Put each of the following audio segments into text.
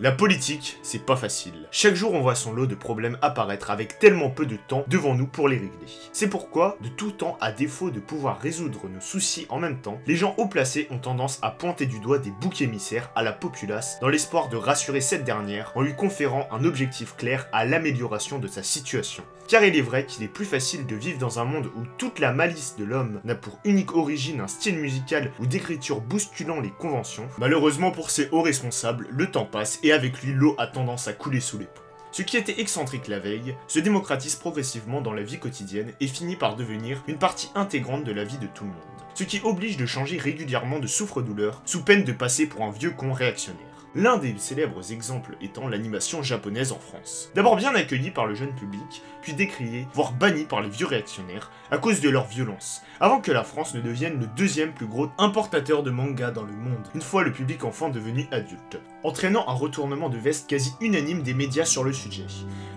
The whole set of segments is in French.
La politique, c'est pas facile. Chaque jour on voit son lot de problèmes apparaître avec tellement peu de temps devant nous pour les régler. C'est pourquoi, de tout temps, à défaut de pouvoir résoudre nos soucis en même temps, les gens haut placés ont tendance à pointer du doigt des boucs émissaires à la populace dans l'espoir de rassurer cette dernière en lui conférant un objectif clair à l'amélioration de sa situation. Car il est vrai qu'il est plus facile de vivre dans un monde où toute la malice de l'homme n'a pour unique origine un style musical ou d'écriture bousculant les conventions. Malheureusement pour ces hauts responsables, le temps passe et avec lui l'eau a tendance à couler sous les ponts. Ce qui était excentrique la veille se démocratise progressivement dans la vie quotidienne et finit par devenir une partie intégrante de la vie de tout le monde. Ce qui oblige de changer régulièrement de souffre-douleur sous peine de passer pour un vieux con réactionnaire. L'un des célèbres exemples étant l'animation japonaise en France. D'abord bien accueillie par le jeune public, puis décriée, voire bannie par les vieux réactionnaires, à cause de leur violence, avant que la France ne devienne le deuxième plus gros importateur de manga dans le monde, une fois le public enfant devenu adulte, entraînant un retournement de veste quasi unanime des médias sur le sujet.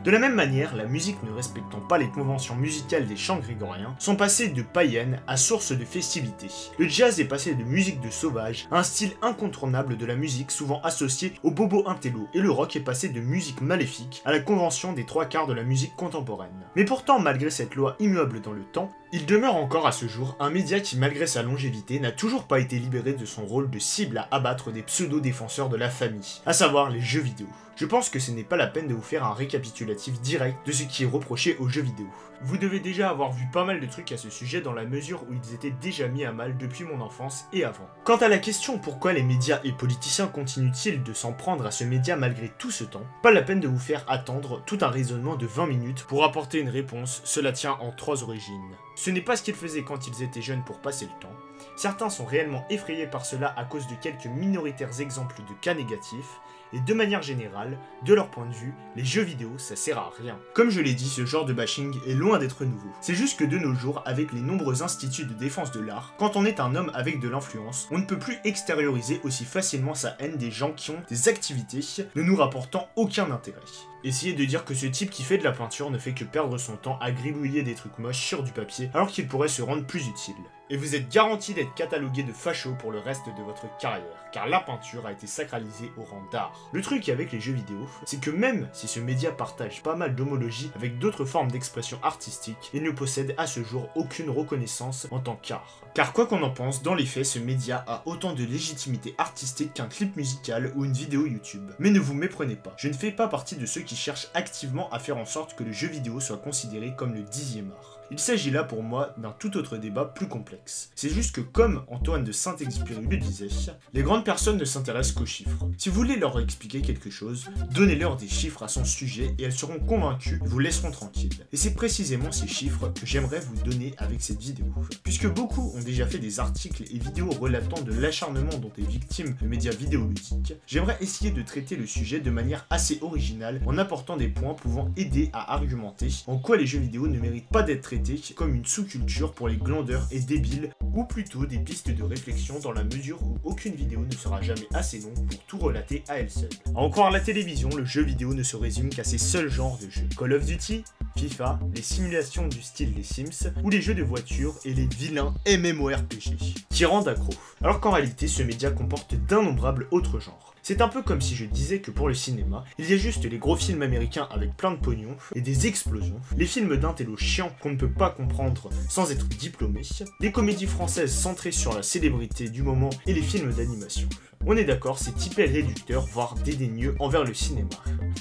De la même manière, la musique ne respectant pas les conventions musicales des chants grégoriens, sont passées de païennes à source de festivité. Le jazz est passé de musique de sauvage à un style incontournable de la musique souvent associé au bobo intello, et le rock est passé de musique maléfique à la convention des trois quarts de la musique contemporaine. Mais pourtant, malgré cette loi immuable dans le temps, il demeure encore à ce jour un média qui, malgré sa longévité, n'a toujours pas été libéré de son rôle de cible à abattre des pseudo-défenseurs de la famille, à savoir les jeux vidéo. Je pense que ce n'est pas la peine de vous faire un récapitulatif direct de ce qui est reproché aux jeux vidéo. Vous devez déjà avoir vu pas mal de trucs à ce sujet dans la mesure où ils étaient déjà mis à mal depuis mon enfance et avant. Quant à la question pourquoi les médias et politiciens continuent-ils de s'en prendre à ce média malgré tout ce temps, pas la peine de vous faire attendre tout un raisonnement de 20 minutes pour apporter une réponse, cela tient en 3 origines. Ce n'est pas ce qu'ils faisaient quand ils étaient jeunes pour passer le temps. Certains sont réellement effrayés par cela à cause de quelques minoritaires exemples de cas négatifs, et de manière générale, de leur point de vue, les jeux vidéo ça sert à rien. Comme je l'ai dit, ce genre de bashing est loin d'être nouveau. C'est juste que de nos jours, avec les nombreux instituts de défense de l'art, quand on est un homme avec de l'influence, on ne peut plus extérioriser aussi facilement sa haine des gens qui ont des activités ne nous rapportant aucun intérêt. Essayez de dire que ce type qui fait de la peinture ne fait que perdre son temps à gribouiller des trucs moches sur du papier alors qu'il pourrait se rendre plus utile. Et vous êtes garanti d'être catalogué de facho pour le reste de votre carrière, car la peinture a été sacralisée au rang d'art. Le truc avec les jeux vidéo, c'est que même si ce média partage pas mal d'homologie avec d'autres formes d'expression artistique, il ne possède à ce jour aucune reconnaissance en tant qu'art. Car quoi qu'on en pense, dans les faits, ce média a autant de légitimité artistique qu'un clip musical ou une vidéo YouTube. Mais ne vous méprenez pas, je ne fais pas partie de ceux qui cherchent activement à faire en sorte que le jeu vidéo soit considéré comme le 10e art. Il s'agit là pour moi d'un tout autre débat plus complexe. C'est juste que comme Antoine de Saint-Exupéry le disait, les grandes personnes ne s'intéressent qu'aux chiffres. Si vous voulez leur expliquer quelque chose, donnez-leur des chiffres à son sujet et elles seront convaincues et vous laisseront tranquille. Et c'est précisément ces chiffres que j'aimerais vous donner avec cette vidéo. Puisque beaucoup ont déjà fait des articles et vidéos relatant de l'acharnement dont est victime le média vidéoludique, j'aimerais essayer de traiter le sujet de manière assez originale en apportant des points pouvant aider à argumenter en quoi les jeux vidéo ne méritent pas d'être traités comme une sous-culture pour les glandeurs et débiles, ou plutôt des pistes de réflexion dans la mesure où aucune vidéo ne sera jamais assez longue pour tout relater à elle seule. À en croire la télévision, le jeu vidéo ne se résume qu'à ces seuls genres de jeux. Call of Duty, FIFA, les simulations du style des Sims, ou les jeux de voiture et les vilains MMORPG, qui rendent accro. Alors qu'en réalité, ce média comporte d'innombrables autres genres. C'est un peu comme si je disais que pour le cinéma, il y a juste les gros films américains avec plein de pognon et des explosions, les films d'intello chiants qu'on ne peut pas comprendre sans être diplômé, les comédies françaises centrées sur la célébrité du moment et les films d'animation. On est d'accord, c'est hyper réducteur, voire dédaigneux envers le cinéma.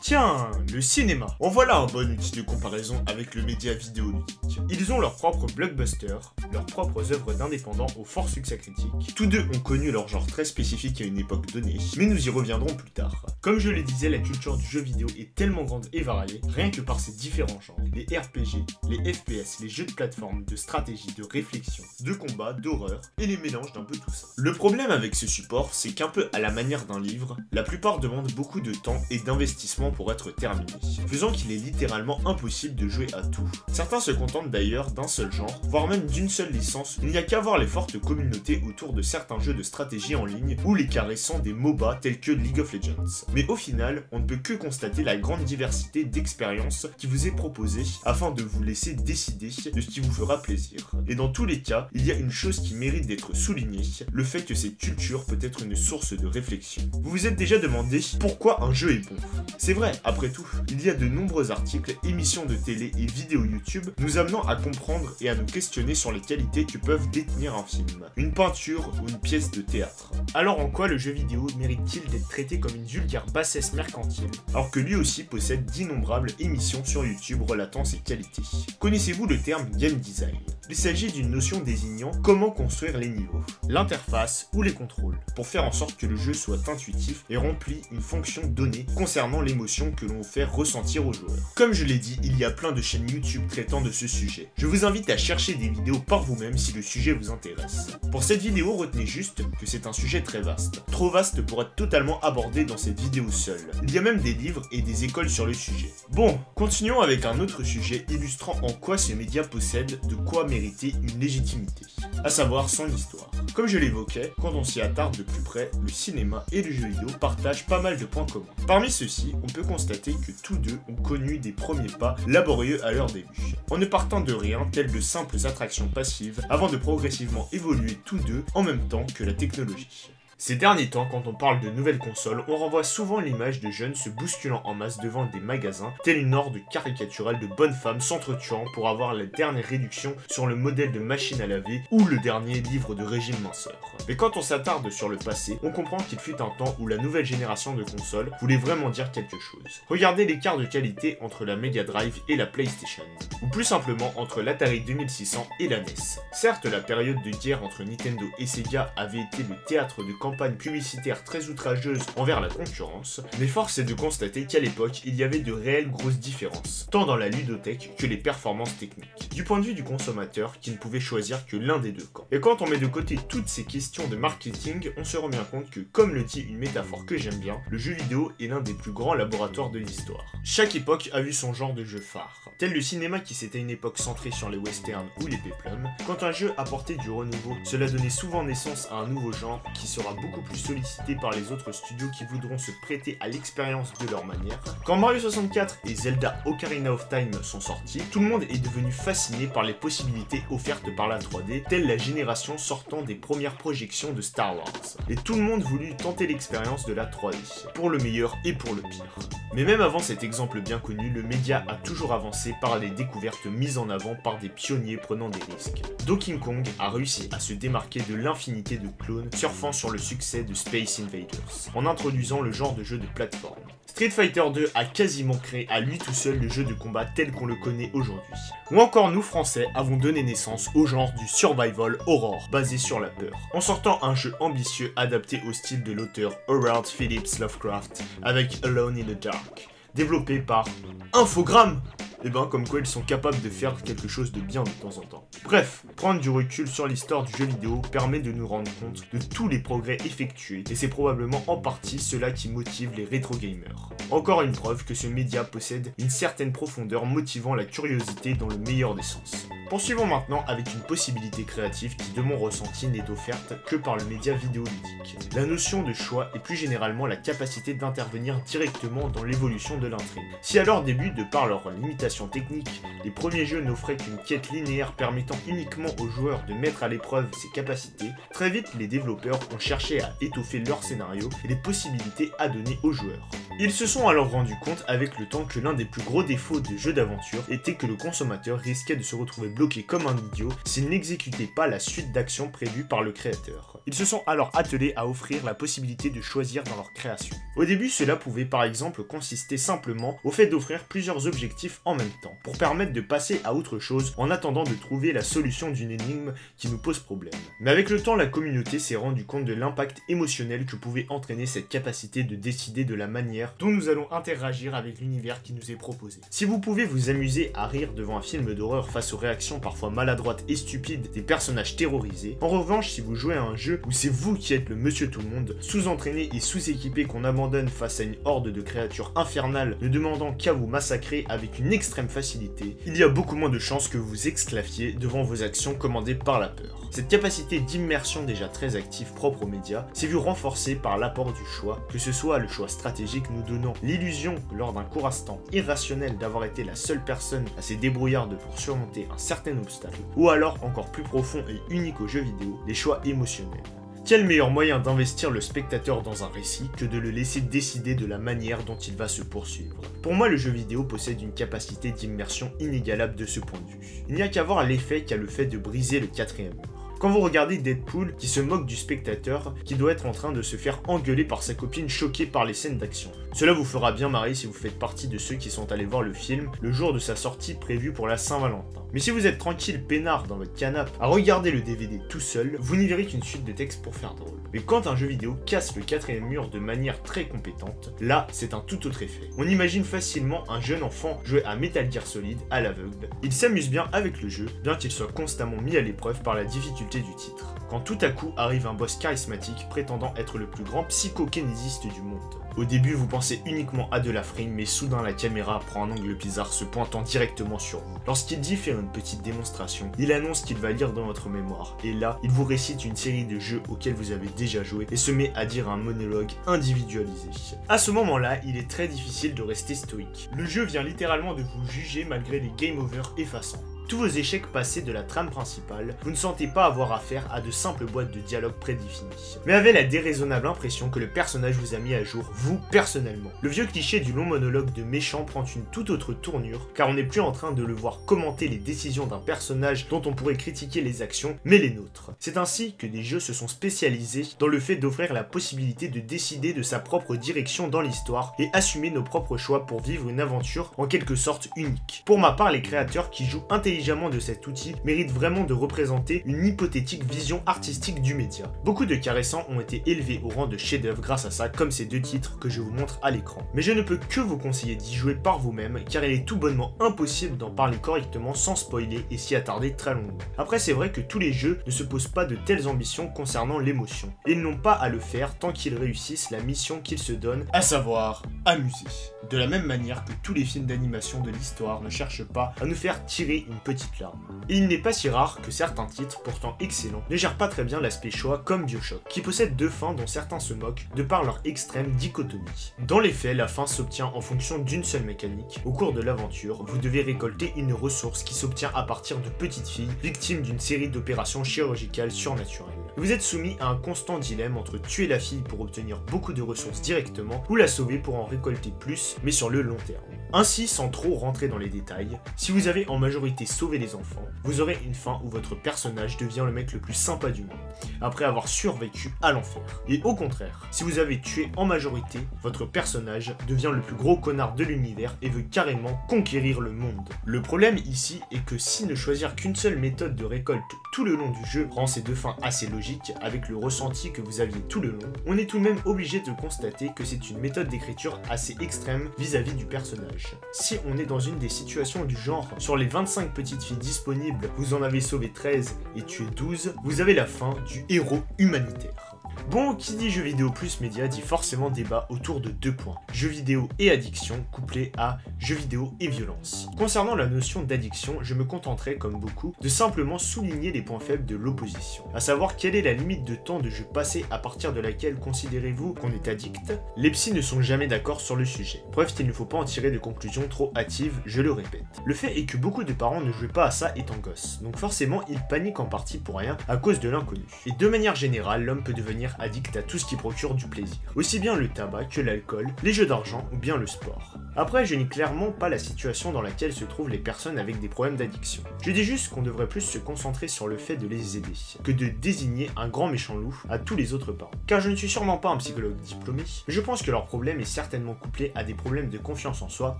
Tiens, le cinéma. En voilà un bon outil de comparaison avec le média vidéoludique. Ils ont leurs propres blockbusters, leurs propres œuvres d'indépendants au fort succès critique. Tous deux ont connu leur genre très spécifique à une époque donnée, mais nous y reviendrons plus tard. Comme je le disais, la culture du jeu vidéo est tellement grande et variée, rien que par ses différents genres. Les RPG, les FPS, les jeux de plateforme, de stratégie, de réflexion, de combat, d'horreur, et les mélanges d'un peu tout ça. Le problème avec ce support, c'est qu'un peu à la manière d'un livre, la plupart demandent beaucoup de temps et d'investissement pour être terminés, faisant qu'il est littéralement impossible de jouer à tout. Certains se contentent d'ailleurs d'un seul genre, voire même d'une seule licence. Il n'y a qu'à voir les fortes communautés autour de certains jeux de stratégie en ligne ou les cas récents des MOBA tels que League of Legends. Mais au final, on ne peut que constater la grande diversité d'expériences qui vous est proposée afin de vous laisser décider de ce qui vous fera plaisir. Et dans tous les cas, il y a une chose qui mérite d'être soulignée, le fait que cette culture peut être une source de réflexion. Vous vous êtes déjà demandé pourquoi un jeu est bon? C'est vrai, après tout, il y a de nombreux articles, émissions de télé et vidéos YouTube nous amenant à comprendre et à nous questionner sur les qualités que peuvent détenir un film, une peinture ou une pièce de théâtre. Alors en quoi le jeu vidéo mérite-t-il d'être traité comme une vulgaire bassesse mercantile, alors que lui aussi possède d'innombrables émissions sur YouTube relatant ses qualités? Connaissez-vous le terme game design? Il s'agit d'une notion désignant comment construire les niveaux, l'interface ou les contrôles, pour faire en sorte que le jeu soit intuitif et remplit une fonction donnée concernant l'émotion que l'on veut faire ressentir aux joueurs. Comme je l'ai dit, il y a plein de chaînes YouTube traitant de ce sujet. Je vous invite à chercher des vidéos par vous-même si le sujet vous intéresse. Pour cette vidéo, retenez juste que c'est un sujet très vaste. Trop vaste pour être totalement abordé dans cette vidéo seule. Il y a même des livres et des écoles sur le sujet. Bon, continuons avec un autre sujet illustrant en quoi ce média possède de quoi mériter une légitimité, à savoir son histoire. Comme je l'évoquais, quand on s'y attarde de plus près, le cinéma et le jeu vidéo partagent pas mal de points communs. Parmi ceux-ci, on peut constater que tous deux ont connu des premiers pas laborieux à leur début, en ne partant de rien, tels de simples attractions passives, avant de progressivement évoluer tous deux en même temps que la technologie. Ces derniers temps, quand on parle de nouvelles consoles, on renvoie souvent l'image de jeunes se bousculant en masse devant des magasins, telle une horde caricaturale de bonnes femmes s'entretuant pour avoir la dernière réduction sur le modèle de machine à laver ou le dernier livre de régime minceur. Mais quand on s'attarde sur le passé, on comprend qu'il fut un temps où la nouvelle génération de consoles voulait vraiment dire quelque chose. Regardez l'écart de qualité entre la Mega Drive et la PlayStation, ou plus simplement entre l'Atari 2600 et la NES. Certes, la période de guerre entre Nintendo et Sega avait été le théâtre de campagne publicitaire très outrageuse envers la concurrence, mais force est de constater qu'à l'époque, il y avait de réelles grosses différences, tant dans la ludothèque que les performances techniques, du point de vue du consommateur qui ne pouvait choisir que l'un des deux camps. Et quand on met de côté toutes ces questions de marketing, on se rend bien compte que, comme le dit une métaphore que j'aime bien, le jeu vidéo est l'un des plus grands laboratoires de l'histoire. Chaque époque a vu son genre de jeu phare, tel le cinéma qui s'était une époque centrée sur les westerns ou les péplums. Quand un jeu apportait du renouveau, cela donnait souvent naissance à un nouveau genre qui sera beaucoup plus sollicité par les autres studios qui voudront se prêter à l'expérience de leur manière. Quand Mario 64 et Zelda Ocarina of Time sont sortis, tout le monde est devenu fasciné par les possibilités offertes par la 3D, telle la génération sortant des premières projections de Star Wars. Et tout le monde voulut tenter l'expérience de la 3D, pour le meilleur et pour le pire. Mais même avant cet exemple bien connu, le média a toujours avancé par les découvertes mises en avant par des pionniers prenant des risques. Donkey Kong a réussi à se démarquer de l'infinité de clones surfant sur le succès de Space Invaders, en introduisant le genre de jeu de plateforme. Street Fighter 2 a quasiment créé à lui tout seul le jeu de combat tel qu'on le connaît aujourd'hui. Ou encore nous Français avons donné naissance au genre du survival horror, basé sur la peur, en sortant un jeu ambitieux adapté au style de l'auteur Howard Phillips Lovecraft, avec Alone in the Dark, développé par Infogrames. Et ben comme quoi ils sont capables de faire quelque chose de bien de temps en temps. Bref, prendre du recul sur l'histoire du jeu vidéo permet de nous rendre compte de tous les progrès effectués, et c'est probablement en partie cela qui motive les rétro gamers. Encore une preuve que ce média possède une certaine profondeur motivant la curiosité dans le meilleur des sens. Poursuivons maintenant avec une possibilité créative qui de mon ressenti n'est offerte que par le média vidéoludique. La notion de choix et plus généralement la capacité d'intervenir directement dans l'évolution de l'intrigue. Si à leur début, de par leur limitation technique, les premiers jeux n'offraient qu'une quête linéaire permettant uniquement aux joueurs de mettre à l'épreuve ses capacités, très vite les développeurs ont cherché à étoffer leur scénario et les possibilités à donner aux joueurs. Ils se sont alors rendus compte avec le temps que l'un des plus gros défauts de jeux d'aventure était que le consommateur risquait de se retrouver bloqué comme un idiot s'il n'exécutait pas la suite d'actions prévues par le créateur. Ils se sont alors attelés à offrir la possibilité de choisir dans leur création. Au début, cela pouvait par exemple consister simplement au fait d'offrir plusieurs objectifs en même temps, pour permettre de passer à autre chose en attendant de trouver la solution d'une énigme qui nous pose problème. Mais avec le temps, la communauté s'est rendu compte de l'impact émotionnel que pouvait entraîner cette capacité de décider de la manière dont nous allons interagir avec l'univers qui nous est proposé. Si vous pouvez vous amuser à rire devant un film d'horreur face aux réactions parfois maladroites et stupides des personnages terrorisés, en revanche, si vous jouez à un jeu où c'est vous qui êtes le monsieur tout le monde, sous-entraîné et sous-équipé qu'on abandonne face à une horde de créatures infernales ne demandant qu'à vous massacrer avec une extrême facilité, il y a beaucoup moins de chances que vous exclaviez devant vos actions commandées par la peur. Cette capacité d'immersion déjà très active propre aux médias s'est vue renforcée par l'apport du choix, que ce soit le choix stratégique musique nous donnant l'illusion, lors d'un court instant irrationnel, d'avoir été la seule personne assez débrouillarde pour surmonter un certain obstacle, ou alors encore plus profond et unique aux jeux vidéo, les choix émotionnels. Quel meilleur moyen d'investir le spectateur dans un récit que de le laisser décider de la manière dont il va se poursuivre. Pour moi, le jeu vidéo possède une capacité d'immersion inégalable de ce point de vue. Il n'y a qu'à voir l'effet qu'a le fait de briser le quatrième mur. Quand vous regardez Deadpool qui se moque du spectateur qui doit être en train de se faire engueuler par sa copine choquée par les scènes d'action. Cela vous fera bien marrer si vous faites partie de ceux qui sont allés voir le film le jour de sa sortie prévue pour la Saint-Valentin. Mais si vous êtes tranquille peinard dans votre canapé à regarder le DVD tout seul, vous n'y verrez qu'une suite de textes pour faire drôle. Mais quand un jeu vidéo casse le quatrième mur de manière très compétente, là c'est un tout autre effet. On imagine facilement un jeune enfant jouer à Metal Gear Solid à l'aveugle. Il s'amuse bien avec le jeu, bien qu'il soit constamment mis à l'épreuve par la difficulté du titre. Quand tout à coup arrive un boss charismatique prétendant être le plus grand psychokinésiste du monde. Au début vous pensez uniquement à de la frime, mais soudain la caméra prend un angle bizarre se pointant directement sur vous. Lorsqu'il dit faire une petite démonstration, il annonce qu'il va lire dans votre mémoire, et là, il vous récite une série de jeux auxquels vous avez déjà joué et se met à dire un monologue individualisé. À ce moment-là, il est très difficile de rester stoïque. Le jeu vient littéralement de vous juger malgré les game over effaçants. Tous vos échecs passés de la trame principale, vous ne sentez pas avoir affaire à de simples boîtes de dialogue prédéfinies, mais avez la déraisonnable impression que le personnage vous a mis à jour, vous, personnellement. Le vieux cliché du long monologue de méchant prend une toute autre tournure, car on n'est plus en train de le voir commenter les décisions d'un personnage dont on pourrait critiquer les actions, mais les nôtres. C'est ainsi que des jeux se sont spécialisés dans le fait d'offrir la possibilité de décider de sa propre direction dans l'histoire et assumer nos propres choix pour vivre une aventure en quelque sorte unique. Pour ma part, les créateurs qui jouent intelligemment de cet outil mérite vraiment de représenter une hypothétique vision artistique du média. Beaucoup de caressants ont été élevés au rang de chef-d'œuvre grâce à ça, comme ces deux titres que je vous montre à l'écran. Mais je ne peux que vous conseiller d'y jouer par vous-même, car il est tout bonnement impossible d'en parler correctement sans spoiler et s'y attarder très longuement. Après, c'est vrai que tous les jeux ne se posent pas de telles ambitions concernant l'émotion, et ils n'ont pas à le faire tant qu'ils réussissent la mission qu'ils se donnent, à savoir amuser. De la même manière que tous les films d'animation de l'histoire ne cherchent pas à nous faire tirer une petite larme. Et il n'est pas si rare que certains titres, pourtant excellents, ne gèrent pas très bien l'aspect choix comme Bioshock, qui possède deux fins dont certains se moquent de par leur extrême dichotomie. Dans les faits, la fin s'obtient en fonction d'une seule mécanique. Au cours de l'aventure, vous devez récolter une ressource qui s'obtient à partir de petites filles victimes d'une série d'opérations chirurgicales surnaturelles. Vous êtes soumis à un constant dilemme entre tuer la fille pour obtenir beaucoup de ressources directement ou la sauver pour en récolter plus, mais sur le long terme. Ainsi, sans trop rentrer dans les détails, si vous avez en majorité sauvé les enfants, vous aurez une fin où votre personnage devient le mec le plus sympa du monde, après avoir survécu à l'enfer. Et au contraire, si vous avez tué en majorité, votre personnage devient le plus gros connard de l'univers et veut carrément conquérir le monde. Le problème ici est que si ne choisir qu'une seule méthode de récolte tout le long du jeu rend ces deux fins assez logiques avec le ressenti que vous aviez tout le long, on est tout de même obligé de constater que c'est une méthode d'écriture assez extrême vis-à-vis du personnage. Si on est dans une des situations du genre, sur les 25 petites filles disponibles, vous en avez sauvé 13 et tué 12, vous avez la fin du héros humanitaire. Bon, qui dit jeux vidéo plus média dit forcément débat autour de deux points, jeux vidéo et addiction couplés à jeux vidéo et violence. Concernant la notion d'addiction, je me contenterai comme beaucoup de simplement souligner les points faibles de l'opposition, à savoir quelle est la limite de temps de jeu passé à partir de laquelle considérez-vous qu'on est addict. Les psys ne sont jamais d'accord sur le sujet, preuve qu'il ne faut pas en tirer de conclusions trop hâtives, je le répète. Le fait est que beaucoup de parents ne jouent pas à ça étant gosses, donc forcément ils paniquent en partie pour rien à cause de l'inconnu. Et de manière générale, l'homme peut devenir addict à tout ce qui procure du plaisir, aussi bien le tabac que l'alcool, les jeux d'argent ou bien le sport. Après, je nie clairement pas la situation dans laquelle se trouvent les personnes avec des problèmes d'addiction. Je dis juste qu'on devrait plus se concentrer sur le fait de les aider, que de désigner un grand méchant loup à tous les autres parents. Car je ne suis sûrement pas un psychologue diplômé, mais je pense que leur problème est certainement couplé à des problèmes de confiance en soi,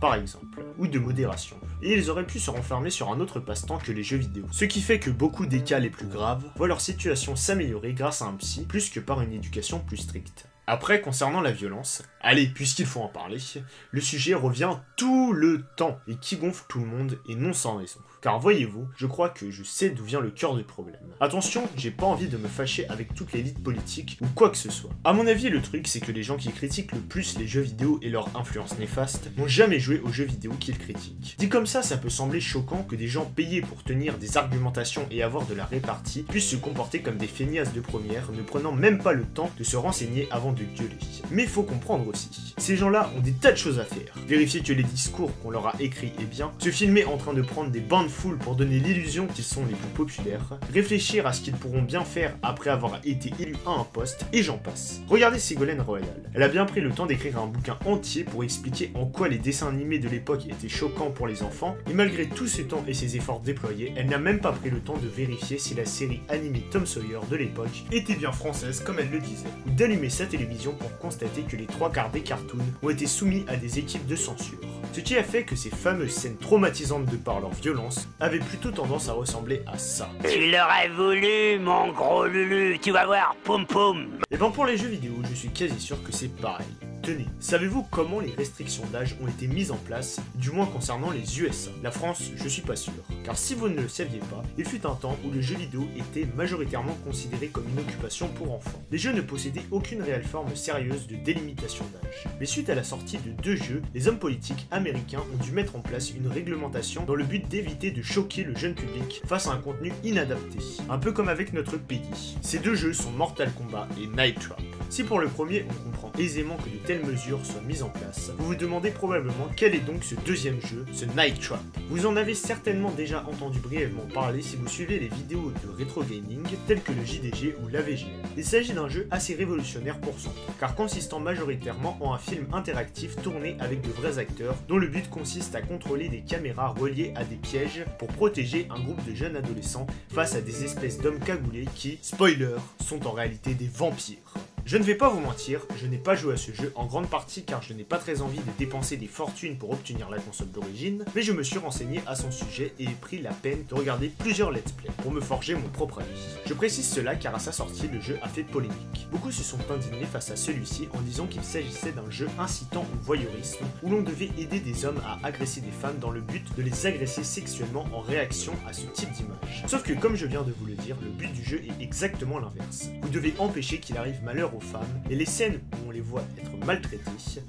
par exemple, ou de modération. Et ils auraient pu se renfermer sur un autre passe-temps que les jeux vidéo. Ce qui fait que beaucoup des cas les plus graves voient leur situation s'améliorer grâce à un psy, plus que par une éducation plus stricte. Après, concernant la violence, allez, puisqu'il faut en parler, le sujet revient tout le temps et qui gonfle tout le monde et non sans raison. Car voyez-vous, je crois que je sais d'où vient le cœur du problème. Attention, j'ai pas envie de me fâcher avec toute l'élite politique ou quoi que ce soit. À mon avis, le truc c'est que les gens qui critiquent le plus les jeux vidéo et leur influence néfaste n'ont jamais joué aux jeux vidéo qu'ils critiquent. Dit comme ça peut sembler choquant que des gens payés pour tenir des argumentations et avoir de la répartie puissent se comporter comme des feignasses de première, ne prenant même pas le temps de se renseigner avant de gueuler. Mais faut comprendre aussi. Ces gens-là ont des tas de choses à faire. Vérifier que les discours qu'on leur a écrits est bien, se filmer en train de prendre des bains de foule pour donner l'illusion qu'ils sont les plus populaires, réfléchir à ce qu'ils pourront bien faire après avoir été élus à un poste, et j'en passe. Regardez Ségolène Royal. Elle a bien pris le temps d'écrire un bouquin entier pour expliquer en quoi les dessins animés de l'époque étaient choquants pour les enfants, et malgré tout ce temps et ses efforts déployés, elle n'a même pas pris le temps de vérifier si la série animée Tom Sawyer de l'époque était bien française comme elle le disait, ou d'allumer sa télévision pour constater que les 3/4 des cartoons ont été soumis à des équipes de censure. Ce qui a fait que ces fameuses scènes traumatisantes de par leur violence avaient plutôt tendance à ressembler à ça. Tu l'aurais voulu, mon gros Lulu, tu vas voir, poum poum. Et ben pour les jeux vidéo, je suis quasi sûr que c'est pareil. Tenez, savez-vous comment les restrictions d'âge ont été mises en place, du moins concernant les USA? La France, je suis pas sûr. Car si vous ne le saviez pas, il fut un temps où le jeu vidéo était majoritairement considéré comme une occupation pour enfants. Les jeux ne possédaient aucune réelle forme sérieuse de délimitation d'âge. Mais suite à la sortie de 2 jeux, les hommes politiques américains ont dû mettre en place une réglementation dans le but d'éviter de choquer le jeune public face à un contenu inadapté. Un peu comme avec notre pays. Ces 2 jeux sont Mortal Kombat et Night Trap. Si pour le premier on comprend aisément que de telles mesures soient mises en place, vous vous demandez probablement quel est donc ce deuxième jeu, ce Night Trap. Vous en avez certainement déjà entendu brièvement parler si vous suivez les vidéos de rétro gaming telles que le JDG ou l'AVGN. Il s'agit d'un jeu assez révolutionnaire pour son temps, car consistant majoritairement en un film interactif tourné avec de vrais acteurs dont le but consiste à contrôler des caméras reliées à des pièges pour protéger un groupe de jeunes adolescents face à des espèces d'hommes cagoulés qui, spoiler, sont en réalité des vampires. Je ne vais pas vous mentir, je n'ai pas joué à ce jeu en grande partie car je n'ai pas très envie de dépenser des fortunes pour obtenir la console d'origine, mais je me suis renseigné à son sujet et ai pris la peine de regarder plusieurs let's play pour me forger mon propre avis. Je précise cela car à sa sortie, le jeu a fait polémique. Beaucoup se sont indignés face à celui-ci en disant qu'il s'agissait d'un jeu incitant au voyeurisme où l'on devait aider des hommes à agresser des femmes dans le but de les agresser sexuellement en réaction à ce type d'image. Sauf que comme je viens de vous le dire, le but du jeu est exactement l'inverse. Vous devez empêcher qu'il arrive malheur aux femmes, et les scènes où on les voit être maltraitées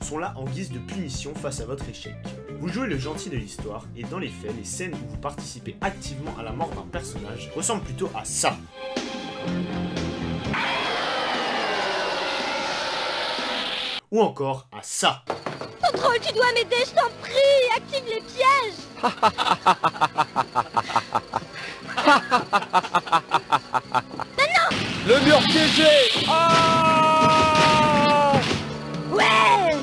sont là en guise de punition face à votre échec. Vous jouez le gentil de l'histoire, et dans les faits, les scènes où vous participez activement à la mort d'un personnage ressemblent plutôt à ça. Ou encore à ça. Contrôle, tu dois m'aider, je t'en prie, active les pièges. Le mur piégé. Ouais.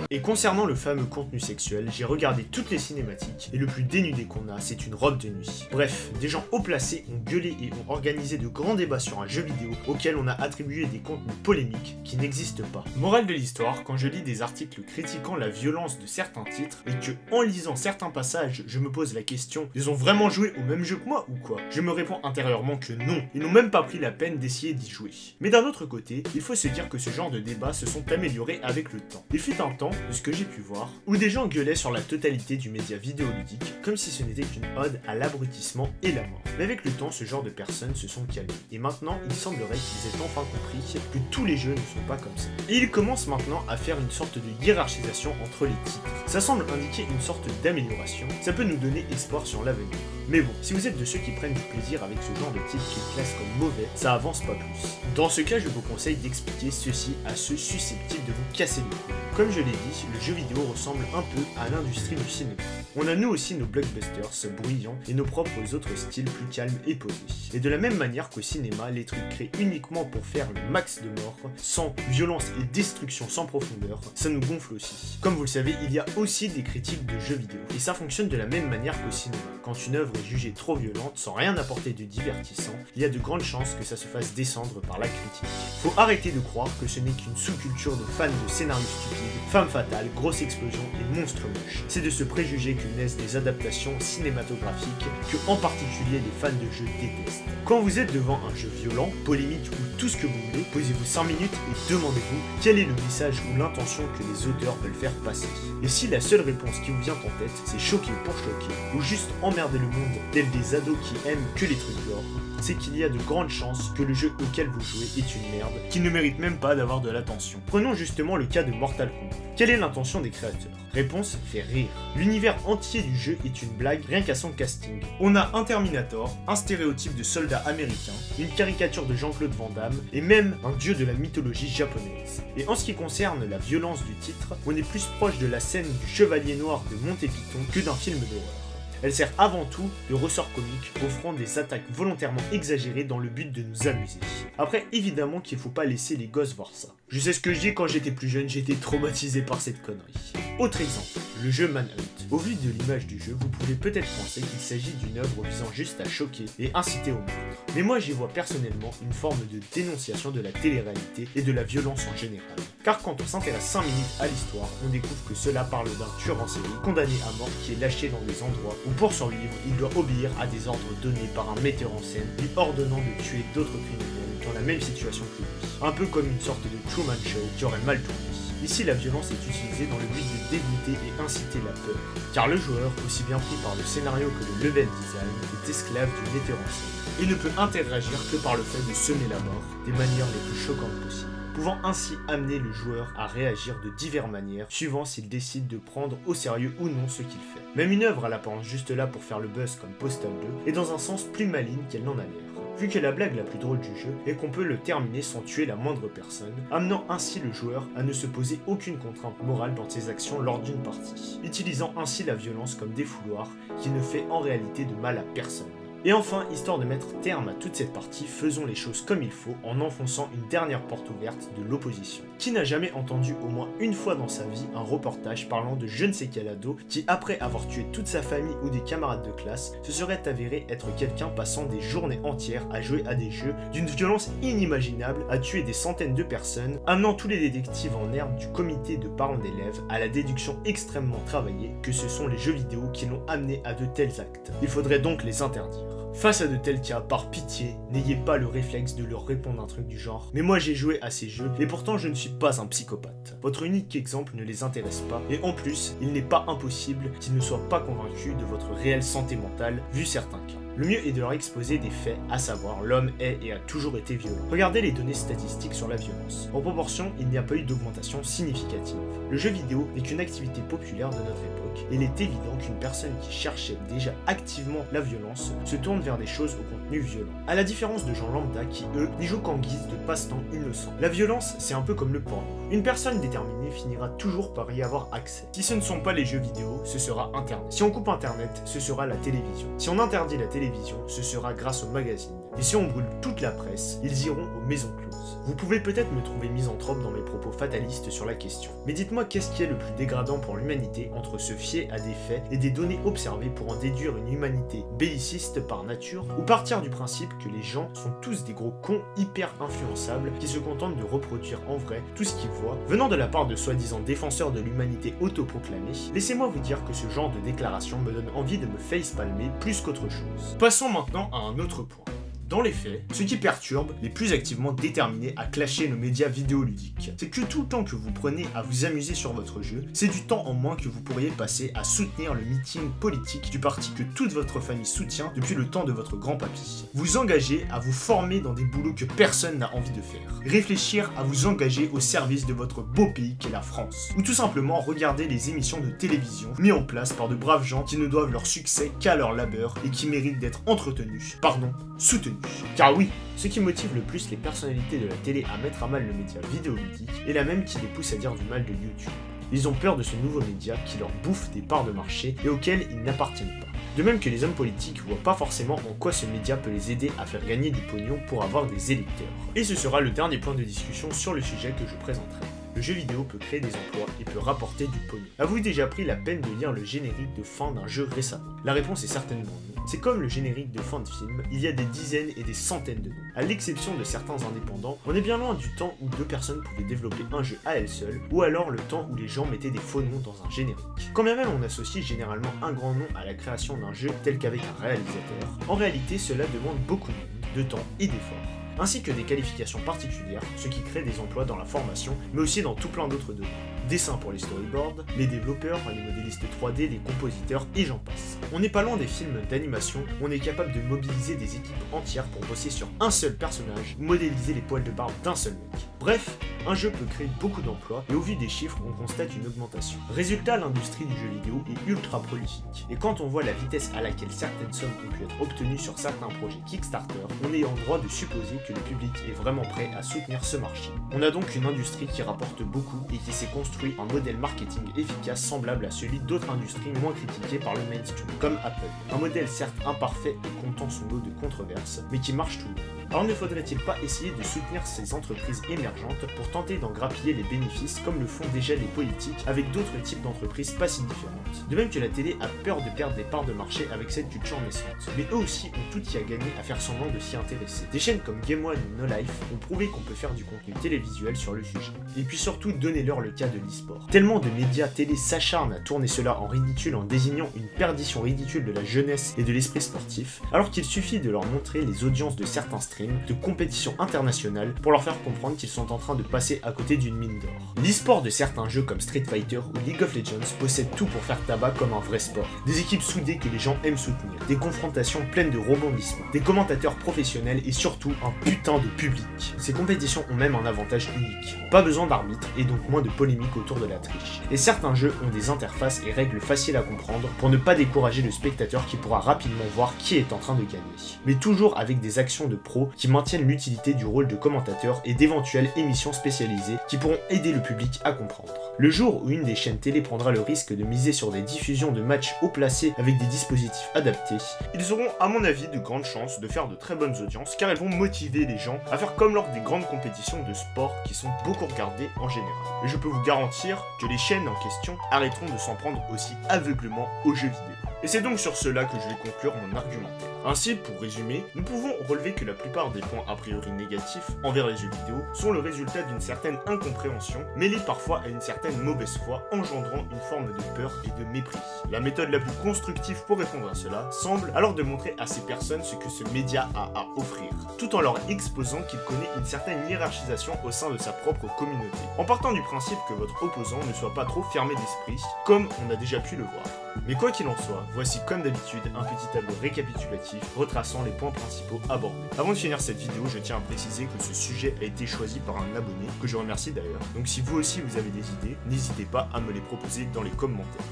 Et concernant le fameux contenu sexuel, j'ai regardé toutes les cinématiques, et le plus dénudé qu'on a, c'est une robe de nuit. Bref, des gens haut placés ont gueulé et ont organisé de grands débats sur un jeu vidéo auquel on a attribué des contenus polémiques qui n'existent pas. Morale de l'histoire, quand je lis des articles critiquant la violence de certains titres, et que, en lisant certains passages, je me pose la question, ils ont vraiment joué au même jeu que moi ou quoi? Je me réponds intérieurement que non, ils n'ont même pas pris la peine d'essayer d'y jouer. Mais d'un autre côté, il faut se dire que ce genre de débats se sont améliorés avec le temps. Il fut un temps, de ce que j'ai pu voir, où des gens gueulaient sur la totalité du média vidéoludique, comme si ce n'était qu'une ode à l'abrutissement et la mort. Mais avec le temps, ce genre de personnes se sont calmées, et maintenant, il semblerait qu'ils aient enfin compris que tous les jeux ne sont pas comme ça. Et ils commencent maintenant à faire une sorte de hiérarchisation entre les titres. Ça semble indiquer une sorte d'amélioration, ça peut nous donner espoir sur l'avenir. Mais bon, si vous êtes de ceux qui prennent du plaisir avec ce genre de titre qu'ils classent comme mauvais, ça avance pas plus. Dans ce cas, je vous conseille d'expliquer ceci à ceux susceptibles de vous casser les couilles. Comme je l'ai dit, le jeu vidéo ressemble un peu à l'industrie du cinéma. On a nous aussi nos blockbusters bruyants et nos propres autres styles plus calmes et posés. Et de la même manière qu'au cinéma, les trucs créés uniquement pour faire le max de morts, sans violence et destruction sans profondeur, ça nous gonfle aussi. Comme vous le savez, il y a aussi des critiques de jeux vidéo. Et ça fonctionne de la même manière qu'au cinéma. Quand une œuvre est jugée trop violente, sans rien apporter de divertissant, il y a de grandes chances que ça se fasse descendre par la critique. Faut arrêter de croire que ce n'est qu'une sous-culture de fans de scénarios stupides, femmes fatales, grosses explosions et monstres moches. C'est de ce préjugé que naissent des adaptations cinématographiques que en particulier les fans de jeux détestent. Quand vous êtes devant un jeu violent, polémique ou tout ce que vous voulez, posez-vous 5 minutes et demandez-vous quel est le message ou l'intention que les auteurs veulent faire passer. Et si la seule réponse qui vous vient en tête, c'est choquer pour choquer, ou juste emmerder le monde tel des ados qui aiment que les trucs gore, c'est qu'il y a de grandes chances que le jeu auquel vous jouez est une merde, qui ne mérite même pas d'avoir de l'attention. Prenons justement le cas de Mortal Kombat. Quelle est l'intention des créateurs? Réponse, faire rire. L'univers entier du jeu est une blague rien qu'à son casting. On a un Terminator, un stéréotype de soldat américain, une caricature de Jean-Claude Van Damme, et même un dieu de la mythologie japonaise. Et en ce qui concerne la violence du titre, on est plus proche de la scène du Chevalier Noir de Monté Python que d'un film d'horreur. Elle sert avant tout de ressort comique, offrant des attaques volontairement exagérées dans le but de nous amuser. Après, évidemment qu'il faut pas laisser les gosses voir ça. Je sais ce que je dis, quand j'étais plus jeune, j'étais traumatisé par cette connerie. Autre exemple, le jeu Manhunt. Au vu de l'image du jeu, vous pouvez peut-être penser qu'il s'agit d'une œuvre visant juste à choquer et inciter au meurtre. Mais moi j'y vois personnellement une forme de dénonciation de la télé-réalité et de la violence en général. Car quand on s'intéresse 5 minutes à l'histoire, on découvre que cela parle d'un tueur en série condamné à mort qui est lâché dans des endroits où pour survivre, il doit obéir à des ordres donnés par un metteur en scène lui ordonnant de tuer d'autres criminels dans la même situation que lui. Un peu comme une sorte de Truman Show qui aurait mal tourné. Ici, la violence est utilisée dans le but de dégoûter et inciter la peur, car le joueur, aussi bien pris par le scénario que le level design, est esclave du metteur en scène, et ne peut interagir que par le fait de semer la mort des manières les plus choquantes possibles, pouvant ainsi amener le joueur à réagir de diverses manières, suivant s'il décide de prendre au sérieux ou non ce qu'il fait. Même une œuvre à l'apparence juste là pour faire le buzz comme Postal 2 est dans un sens plus maligne qu'elle n'en a l'air. Vu que la blague la plus drôle du jeu est qu'on peut le terminer sans tuer la moindre personne, amenant ainsi le joueur à ne se poser aucune contrainte morale dans ses actions lors d'une partie, utilisant ainsi la violence comme défouloir qui ne fait en réalité de mal à personne. Et enfin, histoire de mettre terme à toute cette partie, faisons les choses comme il faut en enfonçant une dernière porte ouverte de l'opposition. Qui n'a jamais entendu au moins une fois dans sa vie un reportage parlant de je ne sais quel ado qui, après avoir tué toute sa famille ou des camarades de classe, se serait avéré être quelqu'un passant des journées entières à jouer à des jeux d'une violence inimaginable, à tuer des centaines de personnes, amenant tous les détectives en herbe du comité de parents d'élèves à la déduction extrêmement travaillée que ce sont les jeux vidéo qui l'ont amené à de tels actes. Il faudrait donc les interdire. Face à de tels cas, par pitié, n'ayez pas le réflexe de leur répondre un truc du genre « Mais moi j'ai joué à ces jeux, et pourtant je ne suis pas un psychopathe ». Votre unique exemple ne les intéresse pas, et en plus, il n'est pas impossible qu'ils ne soient pas convaincus de votre réelle santé mentale, vu certains cas. Le mieux est de leur exposer des faits, à savoir l'homme est et a toujours été violent. Regardez les données statistiques sur la violence. En proportion, il n'y a pas eu d'augmentation significative. Le jeu vidéo n'est qu'une activité populaire de notre époque, et il est évident qu'une personne qui cherchait déjà activement la violence se tourne vers des choses au contenu violent. À la différence de gens lambda qui, eux, n'y jouent qu'en guise de passe-temps innocent. La violence, c'est un peu comme le porno. Une personne déterminée finira toujours par y avoir accès. Si ce ne sont pas les jeux vidéo, ce sera Internet. Si on coupe Internet, ce sera la télévision. Si on interdit la télévision, ce sera grâce aux magazines. Et si on brûle toute la presse, ils iront aux maisons closes. Vous pouvez peut-être me trouver misanthrope dans mes propos fatalistes sur la question. Mais dites-moi qu'est-ce qui est le plus dégradant pour l'humanité entre se fier à des faits et des données observées pour en déduire une humanité belliciste par nature, ou partir du principe que les gens sont tous des gros cons hyper influençables qui se contentent de reproduire en vrai tout ce qu'ils voient, venant de la part de soi-disant défenseurs de l'humanité autoproclamés. Laissez-moi vous dire que ce genre de déclaration me donne envie de me facepalmer plus qu'autre chose. Passons maintenant à un autre point. Dans les faits, ce qui perturbe les plus activement déterminés à clasher nos médias vidéoludiques, c'est que tout le temps que vous prenez à vous amuser sur votre jeu, c'est du temps en moins que vous pourriez passer à soutenir le meeting politique du parti que toute votre famille soutient depuis le temps de votre grand-papy. Vous engager à vous former dans des boulots que personne n'a envie de faire. Réfléchir à vous engager au service de votre beau pays qu'est la France. Ou tout simplement regarder les émissions de télévision mises en place par de braves gens qui ne doivent leur succès qu'à leur labeur et qui méritent d'être entretenus, soutenus. Car oui, ce qui motive le plus les personnalités de la télé à mettre à mal le média vidéoludique est la même qui les pousse à dire du mal de YouTube. Ils ont peur de ce nouveau média qui leur bouffe des parts de marché et auxquels ils n'appartiennent pas. De même que les hommes politiques voient pas forcément en quoi ce média peut les aider à faire gagner du pognon pour avoir des électeurs. Et ce sera le dernier point de discussion sur le sujet que je présenterai. Le jeu vidéo peut créer des emplois et peut rapporter du pognon. Avez-vous déjà pris la peine de lire le générique de fin d'un jeu récemment? La réponse est certainement non. C'est comme le générique de fin de film, il y a des dizaines et des centaines de noms. À l'exception de certains indépendants, on est bien loin du temps où 2 personnes pouvaient développer un jeu à elles seules, ou alors le temps où les gens mettaient des faux noms dans un générique. Quand bien même on associe généralement un grand nom à la création d'un jeu tel qu'avec un réalisateur, en réalité cela demande beaucoup de temps et d'efforts. ainsi que des qualifications particulières, ce qui crée des emplois dans la formation, mais aussi dans tout plein d'autres domaines. Dessin pour les storyboards, les développeurs, les modélistes 3D, les compositeurs et j'en passe. On n'est pas loin des films d'animation où on est capable de mobiliser des équipes entières pour bosser sur un seul personnage, modéliser les poils de barbe d'un seul mec. Bref, un jeu peut créer beaucoup d'emplois et au vu des chiffres, on constate une augmentation. Résultat, l'industrie du jeu vidéo est ultra prolifique. Et quand on voit la vitesse à laquelle certaines sommes ont pu être obtenues sur certains projets Kickstarter, on est en droit de supposer que le public est vraiment prêt à soutenir ce marché. On a donc une industrie qui rapporte beaucoup et qui s'est construit un modèle marketing efficace semblable à celui d'autres industries moins critiquées par le mainstream, comme Apple. Un modèle certes imparfait et comptant son lot de controverses, mais qui marche tout le long. Alors ne faudrait-il pas essayer de soutenir ces entreprises émergentes pour tenter d'en grappiller les bénéfices comme le font déjà les politiques avec d'autres types d'entreprises pas si différentes. De même que la télé a peur de perdre des parts de marché avec cette culture naissante. Mais eux aussi ont tout y à gagner à faire semblant de s'y intéresser. Des chaînes comme Game One ou No Life ont prouvé qu'on peut faire du contenu télévisuel sur le sujet. Et puis surtout donnez-leur le cas de l'e-sport. Tellement de médias télé s'acharnent à tourner cela en ridicule en désignant une perdition ridicule de la jeunesse et de l'esprit sportif, alors qu'il suffit de leur montrer les audiences de certains streams de compétition internationale pour leur faire comprendre qu'ils sont en train de passer à côté d'une mine d'or. L'e-sport de certains jeux comme Street Fighter ou League of Legends possède tout pour faire tabac comme un vrai sport. Des équipes soudées que les gens aiment soutenir, des confrontations pleines de rebondissements, des commentateurs professionnels et surtout un putain de public. Ces compétitions ont même un avantage unique. Pas besoin d'arbitre et donc moins de polémiques autour de la triche. Et certains jeux ont des interfaces et règles faciles à comprendre pour ne pas décourager le spectateur qui pourra rapidement voir qui est en train de gagner. Mais toujours avec des actions de pros qui maintiennent l'utilité du rôle de commentateur et d'éventuelles émissions spécialisées qui pourront aider le public à comprendre. Le jour où une des chaînes télé prendra le risque de miser sur des diffusions de matchs haut placés avec des dispositifs adaptés, ils auront à mon avis de grandes chances de faire de très bonnes audiences car elles vont motiver les gens à faire comme lors des grandes compétitions de sport qui sont beaucoup regardées en général. Et je peux vous garantir que les chaînes en question arrêteront de s'en prendre aussi aveuglement aux jeux vidéo. Et c'est donc sur cela que je vais conclure mon argumentaire. Ainsi, pour résumer, nous pouvons relever que la plupart des points a priori négatifs envers les jeux vidéo sont le résultat d'une certaine incompréhension, mêlée parfois à une certaine mauvaise foi, engendrant une forme de peur et de mépris. La méthode la plus constructive pour répondre à cela semble alors de montrer à ces personnes ce que ce média a à offrir, tout en leur exposant qu'il connaît une certaine hiérarchisation au sein de sa propre communauté, en partant du principe que votre opposant ne soit pas trop fermé d'esprit, comme on a déjà pu le voir. Mais quoi qu'il en soit, voici comme d'habitude un petit tableau récapitulatif retraçant les points principaux abordés. Avant de finir cette vidéo, je tiens à préciser que ce sujet a été choisi par un abonné, que je remercie d'ailleurs. Donc si vous aussi vous avez des idées, n'hésitez pas à me les proposer dans les commentaires.